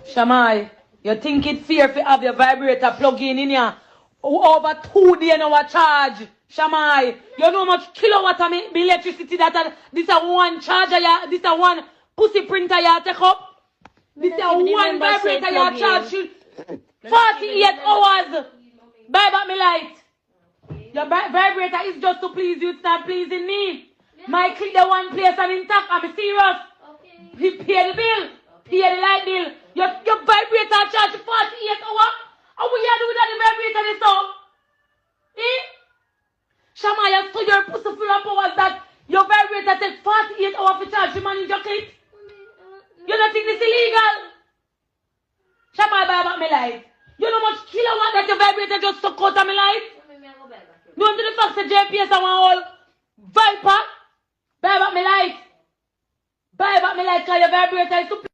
Shamai, you think it's fair to have your vibrator plug in here? Over 2 days now charge. Shamai, you know how much kilowatt of electricity that this is one charger, this is one pussy printer you take up. This is one vibrator you charge. 48 hours. Buy back me light. Your vibrator is just to please you, it's not pleasing me. My click the one place and intact, I'm serious. He pay the bill, pay the light bill. Your vibrator charge 48 hours. How will you do that the vibrator is so? Eh? Shamaya, so your pussy full of powers that your vibrator takes 48 hours to charge you manage your click. You don't think this is illegal? Shamaya, buy back me light. You know how much kilowatt that your vibrator just suck out of me light? You want to the fact that JPS and one whole Viper? Buy back me light. Buy back me light because your vibrator is super.